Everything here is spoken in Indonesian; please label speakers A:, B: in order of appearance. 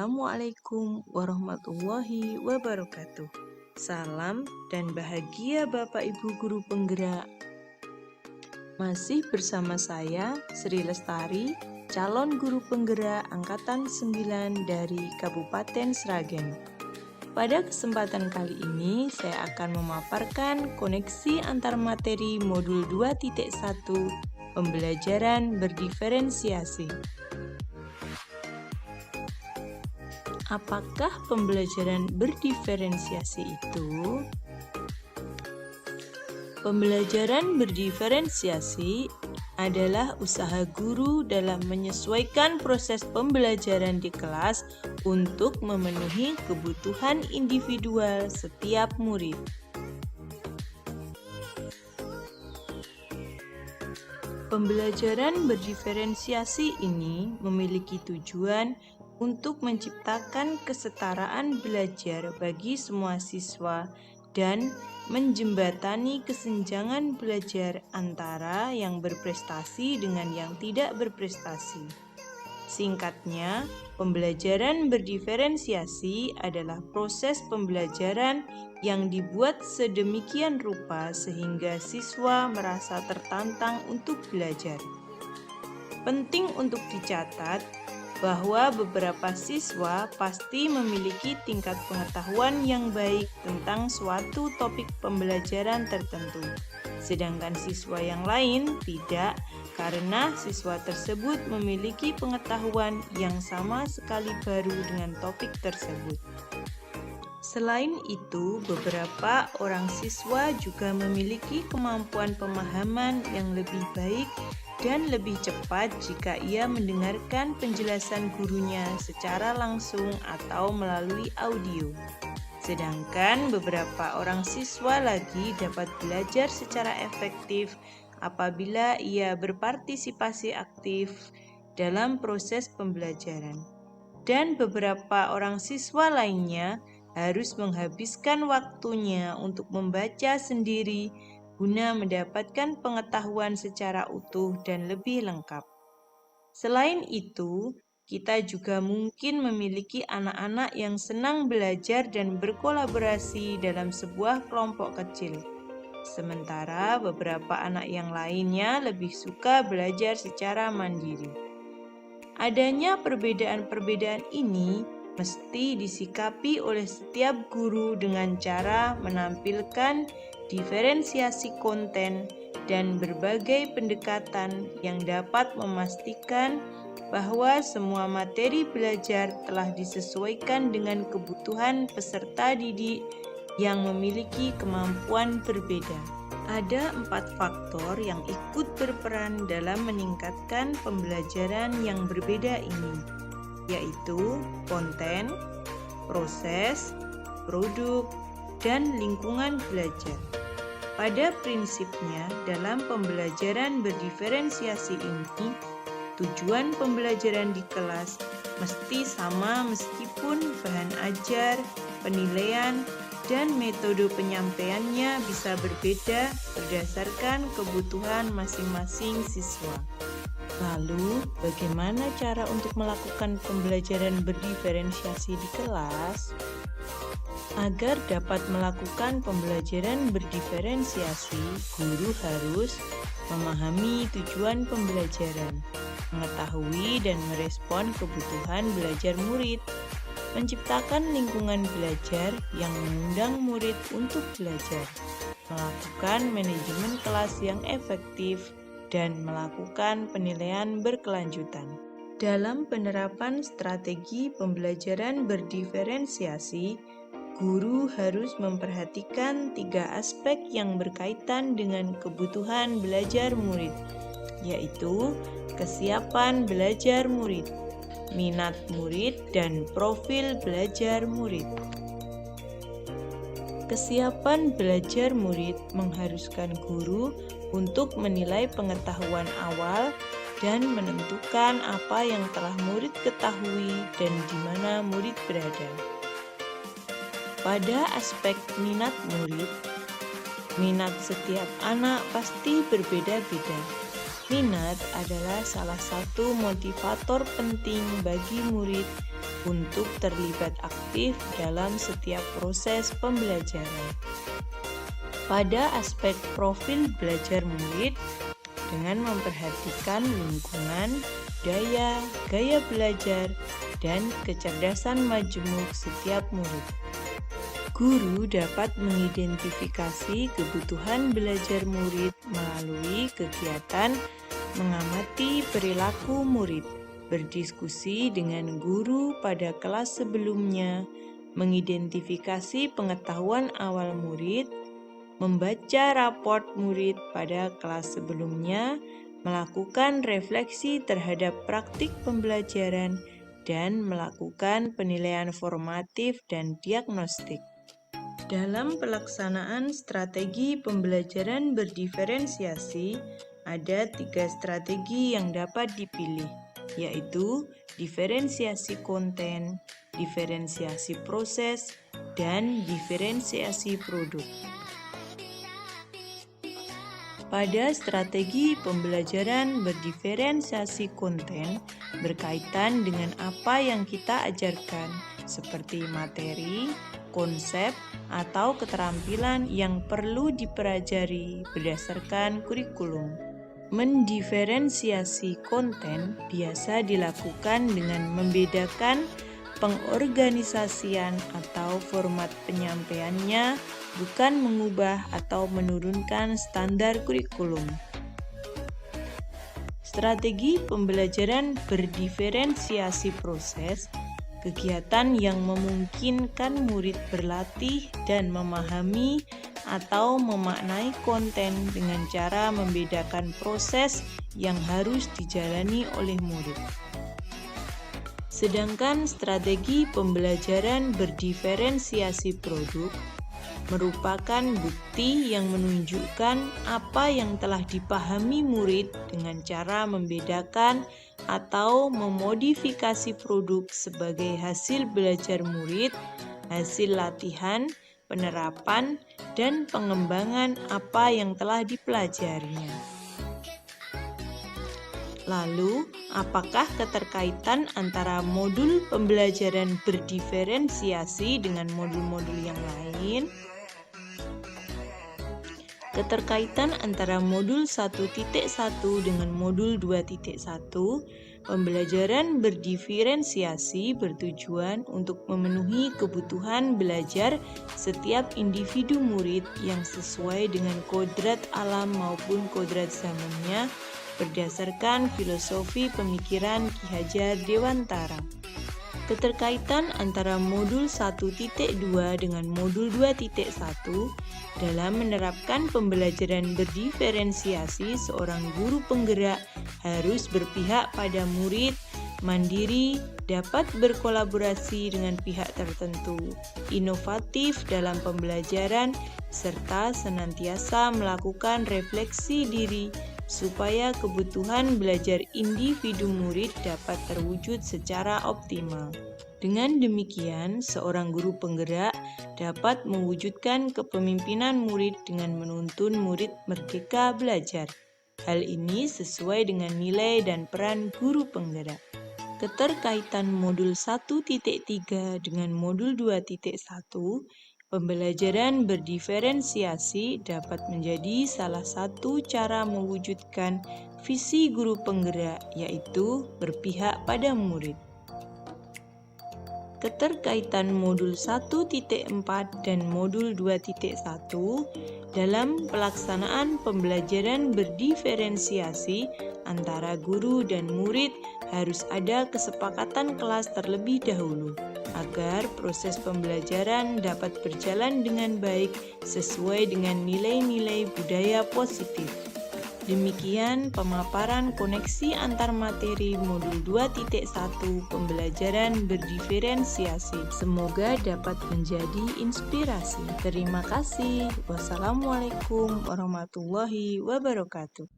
A: Assalamualaikum warahmatullahi wabarakatuh. Salam dan bahagia Bapak Ibu Guru Penggerak. Masih bersama saya, Sri Lestari, calon guru penggerak Angkatan 9 dari Kabupaten Sragen. Pada kesempatan kali ini, saya akan memaparkan koneksi antar materi modul 2.1 pembelajaran berdiferensiasi. Apakah pembelajaran berdiferensiasi itu? Pembelajaran berdiferensiasi adalah usaha guru dalam menyesuaikan proses pembelajaran di kelas untuk memenuhi kebutuhan individual setiap murid. Pembelajaran berdiferensiasi ini memiliki tujuan untuk menciptakan kesetaraan belajar bagi semua siswa dan menjembatani kesenjangan belajar antara yang berprestasi dengan yang tidak berprestasi. Singkatnya, pembelajaran berdiferensiasi adalah proses pembelajaran yang dibuat sedemikian rupa sehingga siswa merasa tertantang untuk belajar. Penting untuk dicatat bahwa beberapa siswa pasti memiliki tingkat pengetahuan yang baik tentang suatu topik pembelajaran tertentu, sedangkan siswa yang lain tidak, karena siswa tersebut memiliki pengetahuan yang sama sekali baru dengan topik tersebut. Selain itu, beberapa orang siswa juga memiliki kemampuan pemahaman yang lebih baik dan lebih cepat jika ia mendengarkan penjelasan gurunya secara langsung atau melalui audio. Sedangkan beberapa orang siswa lagi dapat belajar secara efektif apabila ia berpartisipasi aktif dalam proses pembelajaran. Dan beberapa orang siswa lainnya harus menghabiskan waktunya untuk membaca sendiri guna mendapatkan pengetahuan secara utuh dan lebih lengkap. Selain itu, kita juga mungkin memiliki anak-anak yang senang belajar dan berkolaborasi dalam sebuah kelompok kecil. Sementara beberapa anak yang lainnya lebih suka belajar secara mandiri. Adanya perbedaan-perbedaan ini mesti disikapi oleh setiap guru dengan cara menampilkan diferensiasi konten dan berbagai pendekatan yang dapat memastikan bahwa semua materi belajar telah disesuaikan dengan kebutuhan peserta didik yang memiliki kemampuan berbeda. Ada 4 faktor yang ikut berperan dalam meningkatkan pembelajaran yang berbeda ini, yaitu konten, proses, produk, dan lingkungan belajar. Pada prinsipnya, dalam pembelajaran berdiferensiasi ini, tujuan pembelajaran di kelas mesti sama meskipun bahan ajar, penilaian, dan metode penyampaiannya bisa berbeda berdasarkan kebutuhan masing-masing siswa. Lalu, bagaimana cara untuk melakukan pembelajaran berdiferensiasi di kelas? Agar dapat melakukan pembelajaran berdiferensiasi, guru harus memahami tujuan pembelajaran, mengetahui dan merespon kebutuhan belajar murid, menciptakan lingkungan belajar yang mengundang murid untuk belajar, melakukan manajemen kelas yang efektif, dan melakukan penilaian berkelanjutan. Dalam penerapan strategi pembelajaran berdiferensiasi, guru harus memperhatikan 3 aspek yang berkaitan dengan kebutuhan belajar murid, yaitu kesiapan belajar murid, minat murid, dan profil belajar murid. Kesiapan belajar murid mengharuskan guru untuk menilai pengetahuan awal dan menentukan apa yang telah murid ketahui dan di mana murid berada. Pada aspek minat murid, minat setiap anak pasti berbeda-beda. Minat adalah salah satu motivator penting bagi murid untuk terlibat aktif dalam setiap proses pembelajaran. Pada aspek profil belajar murid, dengan memperhatikan lingkungan, gaya belajar, dan kecerdasan majemuk setiap murid. Guru dapat mengidentifikasi kebutuhan belajar murid melalui kegiatan mengamati perilaku murid, berdiskusi dengan guru pada kelas sebelumnya, mengidentifikasi pengetahuan awal murid, membaca raport murid pada kelas sebelumnya, melakukan refleksi terhadap praktik pembelajaran, dan melakukan penilaian formatif dan diagnostik. Dalam pelaksanaan strategi pembelajaran berdiferensiasi, ada 3 strategi yang dapat dipilih, yaitu diferensiasi konten, diferensiasi proses, dan diferensiasi produk. Pada strategi pembelajaran berdiferensiasi konten berkaitan dengan apa yang kita ajarkan, seperti materi, konsep, atau keterampilan yang perlu dipelajari berdasarkan kurikulum. Mendiferensiasi konten biasa dilakukan dengan membedakan pengorganisasian atau format penyampaiannya, bukan mengubah atau menurunkan standar kurikulum. Strategi pembelajaran berdiferensiasi proses, kegiatan yang memungkinkan murid berlatih dan memahami atau memaknai konten dengan cara membedakan proses yang harus dijalani oleh murid. Sedangkan strategi pembelajaran berdiferensiasi produk merupakan bukti yang menunjukkan apa yang telah dipahami murid dengan cara membedakan atau memodifikasi produk sebagai hasil belajar murid, hasil latihan, penerapan, dan pengembangan apa yang telah dipelajarinya. Lalu, apakah keterkaitan antara modul pembelajaran berdiferensiasi dengan modul-modul yang lain? Keterkaitan antara modul 1.1 dengan modul 2.1, pembelajaran berdiferensiasi bertujuan untuk memenuhi kebutuhan belajar setiap individu murid yang sesuai dengan kodrat alam maupun kodrat zamannya, berdasarkan filosofi pemikiran Ki Hajar Dewantara. Keterkaitan antara modul 1.2 dengan modul 2.1 dalam menerapkan pembelajaran berdiferensiasi, seorang guru penggerak harus berpihak pada murid, mandiri, dapat berkolaborasi dengan pihak tertentu, inovatif dalam pembelajaran, serta senantiasa melakukan refleksi diri supaya kebutuhan belajar individu murid dapat terwujud secara optimal. Dengan demikian, seorang guru penggerak dapat mewujudkan kepemimpinan murid dengan menuntun murid merdeka belajar. Hal ini sesuai dengan nilai dan peran guru penggerak. Keterkaitan modul 1.3 dengan modul 2.1, pembelajaran berdiferensiasi dapat menjadi salah satu cara mewujudkan visi guru penggerak, yaitu berpihak pada murid. Keterkaitan modul 1.4 dan modul 2.1 dalam pelaksanaan pembelajaran berdiferensiasi antara guru dan murid harus ada kesepakatan kelas terlebih dahulu agar proses pembelajaran dapat berjalan dengan baik sesuai dengan nilai-nilai budaya positif. Demikian pemaparan koneksi antar materi modul 2.1 pembelajaran berdiferensiasi. Semoga dapat menjadi inspirasi. Terima kasih. Wassalamualaikum warahmatullahi wabarakatuh.